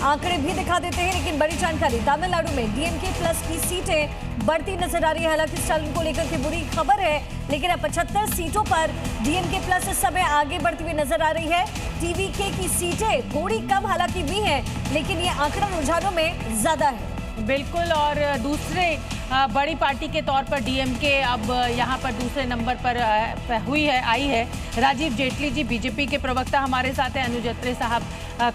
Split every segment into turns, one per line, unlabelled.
आंकड़े भी दिखा देते हैं। लेकिन बड़ी जानकारी, तमिलनाडु में डीएमके प्लस की सीटें बढ़ती नजर आ रही है। हालांकि स्टालिन को लेकर के बुरी खबर है, लेकिन अब 75 सीटों पर डीएमके प्लस इस समय आगे बढ़ती हुई नजर आ रही है। टीवीके की सीटें थोड़ी कम हालांकि भी हैं, लेकिन ये आंकड़ा रुझानों में ज्यादा है।
बिल्कुल। और दूसरे बड़ी पार्टी के तौर पर डीएमके अब यहाँ पर दूसरे नंबर पर आई है। राजीव जेटली जी बीजेपी के प्रवक्ता हमारे साथ हैं, अनुज अत्रे साहब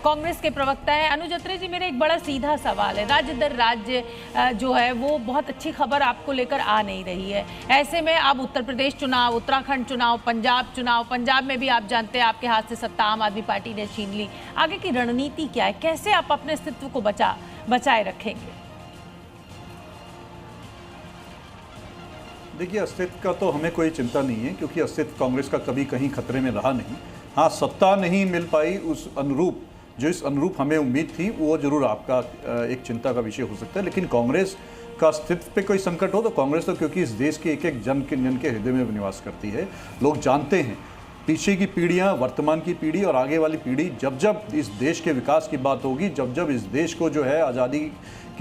कांग्रेस के प्रवक्ता हैं। अनुज अत्रे जी, मेरा एक बड़ा सीधा सवाल है, राज्य दर राज्य जो है वो बहुत अच्छी खबर आपको लेकर आ नहीं रही है। ऐसे में अब उत्तर प्रदेश चुनाव, उत्तराखंड चुनाव, पंजाब में भी आप जानते हैं आपके हाथ से सत्ता आम आदमी पार्टी ने छीन ली। आगे की रणनीति क्या है, कैसे आप अपने अस्तित्व को बचाए रखेंगे?
देखिए, अस्तित्व का तो हमें कोई चिंता नहीं है, क्योंकि अस्तित्व कांग्रेस का कभी कहीं खतरे में रहा नहीं। हाँ, सत्ता नहीं मिल पाई उस अनुरूप, जो इस अनुरूप हमें उम्मीद थी, वो जरूर आपका एक चिंता का विषय हो सकता है। लेकिन कांग्रेस का अस्तित्व पे कोई संकट हो तो कांग्रेस तो, क्योंकि इस देश के एक एक जन के हृदय में निवास करती है। लोग जानते हैं, पीछे की पीढ़ियां, वर्तमान की पीढ़ी और आगे वाली पीढ़ी, जब जब इस देश के विकास की बात होगी, जब जब इस देश को जो है आज़ादी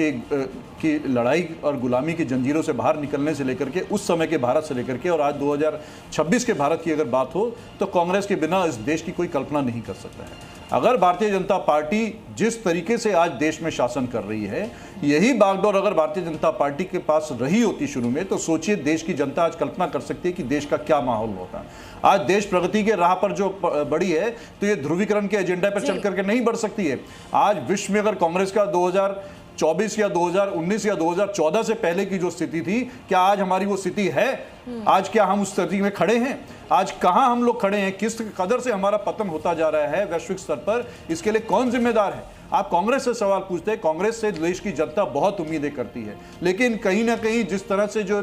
की लड़ाई और गुलामी की जंजीरों से बाहर निकलने से लेकर के, उस समय के भारत से लेकर के और आज 2026 के भारत की अगर बात हो, तो कांग्रेस के बिना इस देश की कोई कल्पना नहीं कर सकता है। अगर भारतीय जनता पार्टी जिस तरीके से आज देश में शासन कर रही है, यही बागडोर अगर भारतीय जनता पार्टी के पास रही होती शुरू में, तो सोचिए देश की जनता आज कल्पना कर सकती है कि देश का क्या माहौल होता। आज देश प्रगति के राह पर जो बढ़ी है, तो ये ध्रुवीकरण के एजेंडा पर चल करके नहीं बढ़ सकती है। आज विश्व में अगर कांग्रेस का 2024 या 2019 या 2014 से पहले की जो स्थिति थी, क्या आज हमारी वो स्थिति है? आज क्या हम उस स्थिति में खड़े हैं? आज कहां हम लोग खड़े हैं? किस कदर से हमारा पतन होता जा रहा है वैश्विक स्तर पर? इसके लिए कौन जिम्मेदार है? आप कांग्रेस से सवाल पूछते हैं। कांग्रेस से देश की जनता बहुत उम्मीदें करती है, लेकिन कहीं ना कहीं जिस तरह से जो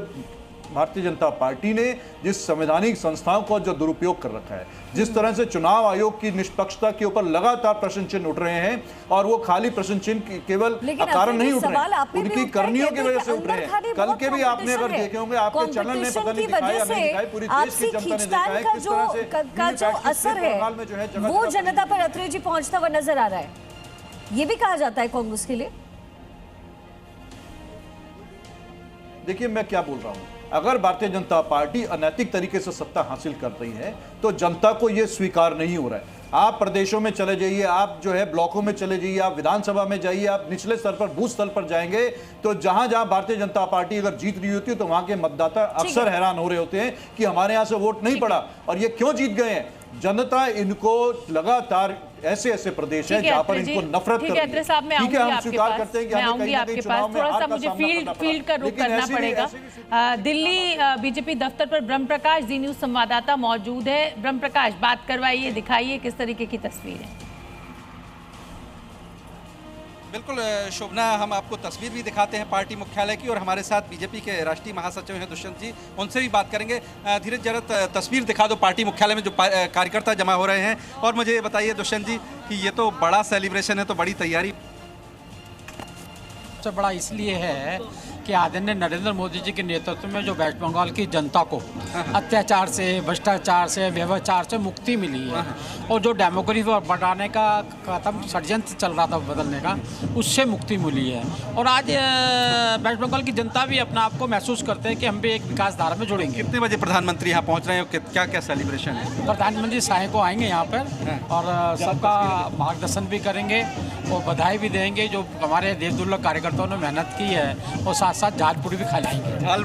भारतीय जनता पार्टी ने जिस संवैधानिक संस्थाओं का जो दुरुपयोग कर रखा है, जिस तरह से चुनाव आयोग की निष्पक्षता के ऊपर लगातार प्रश्न चिन्ह उठ रहे हैं, और वो खाली प्रश्न चिन्ह केवल कारण नहीं उठ रहे हैं, उनकी करनियों की वजह से उठ रहे हैं। कल के भी आपने अगर देखे होंगे, आपके चैनल ने पता नहीं दिखाया नहीं दिखाया, पूरी देश की जनता ने देखा है किस तरह से
जो असर है वो जनता पर अत्रे जी पहुंचता हुआ नजर आ रहा है। ये भी कहा जाता है कांग्रेस के लिए।
देखिए, मैं क्या बोल रहा हूं, अगर भारतीय जनता पार्टी अनैतिक तरीके से सत्ता हासिल कर रही है, तो जनता को यह स्वीकार नहीं हो रहा है। आप प्रदेशों में चले जाइए, आप जो है ब्लॉकों में चले जाइए, आप विधानसभा में जाइए, आप निचले स्तर पर बूथ स्तर पर जाएंगे, तो जहां जहां भारतीय जनता पार्टी अगर जीत रही होती है, तो वहां के मतदाता अक्सर हैरान हो रहे होते हैं कि हमारे यहां से वोट नहीं पड़ा और ये क्यों जीत गए हैं। जनता इनको लगातार ऐसे प्रदेश है जहां पर इनको नफरत
ठीक है, अत्रे साहब, मैं आऊंगी आपके पास, थोड़ा सा मुझे फील्ड का रुख करना पड़ेगा। दिल्ली बीजेपी दफ्तर पर ब्रह्म प्रकाश, जी न्यूज संवाददाता मौजूद है। ब्रह्म प्रकाश, बात करवाइए, दिखाइए किस तरीके की तस्वीर है।
बिल्कुल शोभना, हम आपको तस्वीर भी दिखाते हैं पार्टी मुख्यालय की, और हमारे साथ बीजेपी के राष्ट्रीय महासचिव हैं दुष्यंत जी, उनसे भी बात करेंगे। धीरज, जरा तस्वीर दिखा दो पार्टी मुख्यालय में जो कार्यकर्ता जमा हो रहे हैं। और मुझे ये बताइए दुष्यंत जी कि ये तो बड़ा सेलिब्रेशन है, तो बड़ी तैयारी
सबसे बड़ा इसलिए है कि आदरणीय नरेंद्र मोदी जी के नेतृत्व में जो वेस्ट बंगाल की जनता को अत्याचार से, भ्रष्टाचार से, व्यभिचार से मुक्ति मिली है, और जो डेमोक्रेसी बढ़ाने का खत्म षड्यंत्र चल रहा था बदलने का, उससे मुक्ति मिली है। और आज वेस्ट बंगाल की जनता भी अपने आप को महसूस करते हैं कि हम भी एक विकास धारा में जुड़ेंगे।
कितने बजे प्रधानमंत्री यहाँ पहुँच रहे हैं, क्या क्या सेलिब्रेशन है?
प्रधानमंत्री साय को आएंगे यहाँ पर और सबका मार्गदर्शन भी करेंगे और बधाई भी देंगे जो हमारे देश दुर्लभ कार्यकर्ताओं ने मेहनत की है, और साथ साथ झालपुरी भी खिलाएंगे।